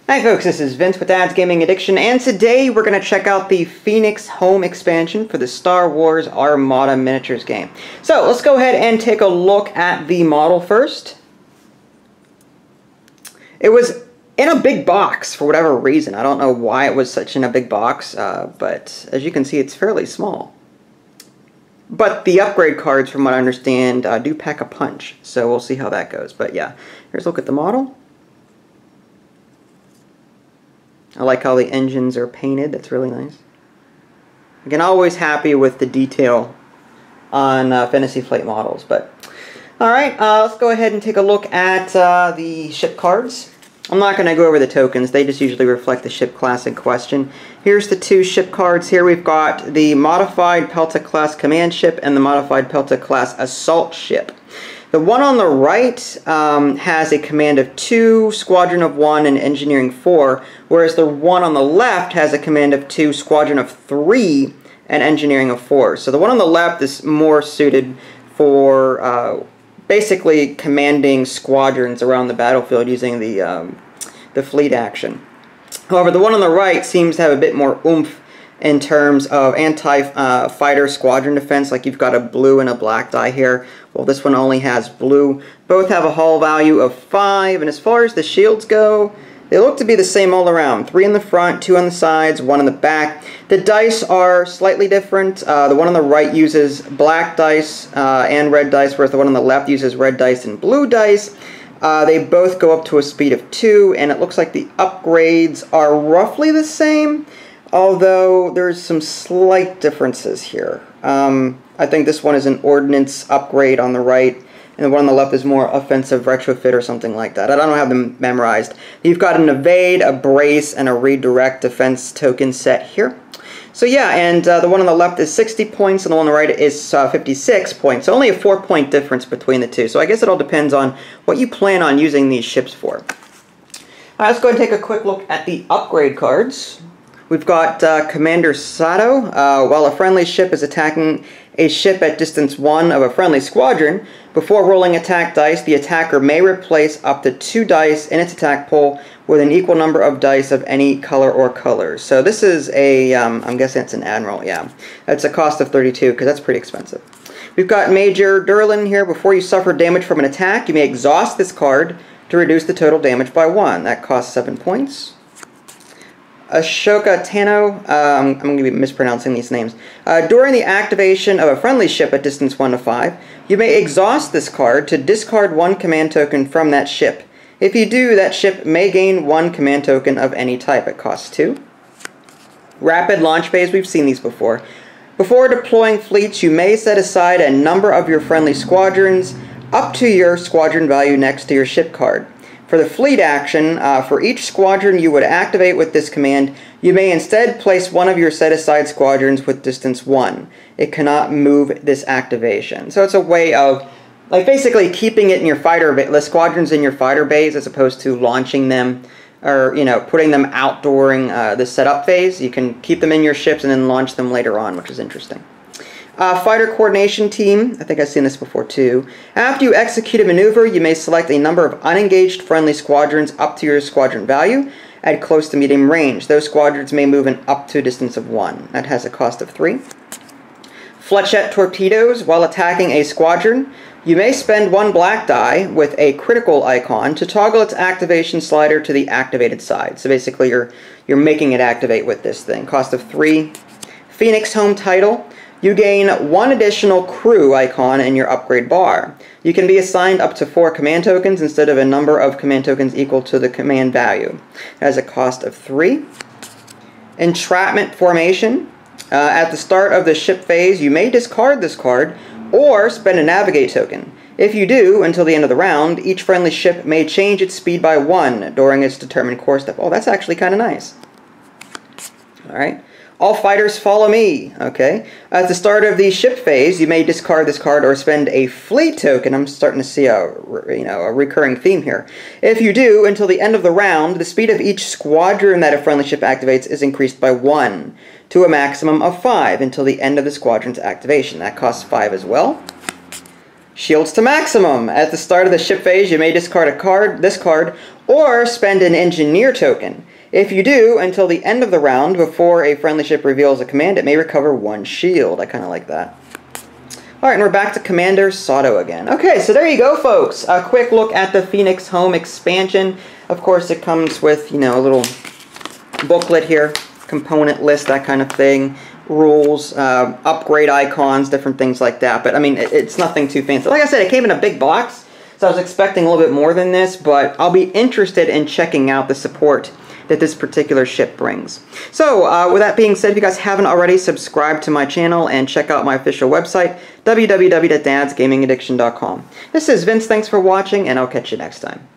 Hi folks, this is Vince with Dad's Gaming Addiction, and today we're going to check out the Phoenix Home expansion for the Star Wars Armada miniatures game. So let's go ahead and take a look at the model first. It was in a big box for whatever reason. I don't know why it was such in a big box, but as you can see it's fairly small. But the upgrade cards, from what I understand, do pack a punch, so we'll see how that goes. But yeah, here's a look at the model. I like how the engines are painted. That's really nice. Again, always happy with the detail on Fantasy Flight models. But alright, let's go ahead and take a look at the ship cards. I'm not going to go over the tokens. They just usually reflect the ship class in question. Here's the two ship cards. Here we've got the Modified Pelta Class Command Ship and the Modified Pelta Class Assault Ship. The one on the right has a command of 2, Squadron of 1, and Engineering 4, whereas the one on the left has a command of 2, Squadron of 3, and Engineering of 4. So the one on the left is more suited for basically commanding squadrons around the battlefield using the fleet action. However, the one on the right seems to have a bit more oomph in terms of anti-fighter squadron defense, like you've got a blue and a black die here. Well, this one only has blue. Both have a hull value of 5, and as far as the shields go, they look to be the same all around. 3 in the front, 2 on the sides, 1 in the back. The dice are slightly different. The one on the right uses black dice and red dice, whereas the one on the left uses red dice and blue dice. They both go up to a speed of 2, and it looks like the upgrades are roughly the same, although there's some slight differences here. I think this one is an ordnance upgrade on the right, and the one on the left is more offensive retrofit or something like that. I don't have them memorized. You've got an evade, a brace, and a redirect defense token set here. So yeah, and the one on the left is 60 points, and the one on the right is 56 points. So only a 4-point difference between the two. So I guess it all depends on what you plan on using these ships for. Alright, let's go ahead and take a quick look at the upgrade cards. We've got Commander Sato. While a friendly ship is attacking a ship at distance 1 of a friendly squadron, before rolling attack dice, the attacker may replace up to 2 dice in its attack pool with an equal number of dice of any color or colors. So this is a, I'm guessing it's an Admiral, yeah. That's a cost of 32, because that's pretty expensive. We've got Major Durlin here. Before you suffer damage from an attack, you may exhaust this card to reduce the total damage by 1. That costs 7 points. Ashoka Tano, I'm going to be mispronouncing these names. During the activation of a friendly ship at distance 1 to 5, you may exhaust this card to discard 1 command token from that ship. If you do, that ship may gain 1 command token of any type. It costs 2. Rapid launch phase, we've seen these before. Before deploying fleets, you may set aside a number of your friendly squadrons up to your squadron value next to your ship card. For the fleet action, for each squadron you would activate with this command, you may instead place one of your set-aside squadrons with distance 1. It cannot move this activation. So it's a way of, like, basically keeping it in your fighter, the squadrons in your fighter bays, as opposed to launching them, or, you know, putting them out during the setup phase. You can keep them in your ships and then launch them later on, which is interesting. Fighter Coordination Team, I think I've seen this before too. After you execute a maneuver, you may select a number of unengaged friendly squadrons up to your squadron value at close to medium range. Those squadrons may move in up to a distance of 1. That has a cost of 3. Fletchette Torpedoes, while attacking a squadron, you may spend 1 black die with a critical icon to toggle its activation slider to the activated side. So basically you're making it activate with this thing. Cost of 3. Phoenix Home Title. You gain 1 additional crew icon in your upgrade bar. You can be assigned up to 4 command tokens instead of a number of command tokens equal to the command value. It has a cost of 3. Entrapment Formation. At the start of the ship phase, you may discard this card or spend a navigate token. If you do, until the end of the round, each friendly ship may change its speed by 1 during its determined course step. Oh, that's actually kind of nice. Alright. All fighters follow me. Okay. At the start of the ship phase, you may discard this card or spend a fleet token. I'm starting to see a recurring theme here. If you do, until the end of the round, the speed of each squadron that a friendly ship activates is increased by 1 to a maximum of 5 until the end of the squadron's activation. That costs 5 as well. Shields to maximum. At the start of the ship phase, you may discard this card or spend an engineer token. If you do, until the end of the round, before a friendly ship reveals a command, it may recover 1 shield. I kind of like that. Alright, and we're back to Commander Sato again. Okay, so there you go, folks. A quick look at the Phoenix Home expansion. Of course, it comes with, you know, a little booklet here, component list, that kind of thing, rules, upgrade icons, different things like that. But, I mean, it's nothing too fancy. Like I said, it came in a big box, so I was expecting a little bit more than this, but I'll be interested in checking out the support that this particular ship brings. So, with that being said, if you guys haven't already, subscribe to my channel and check out my official website, www.dadsgamingaddiction.com. This is Vince, thanks for watching, and I'll catch you next time.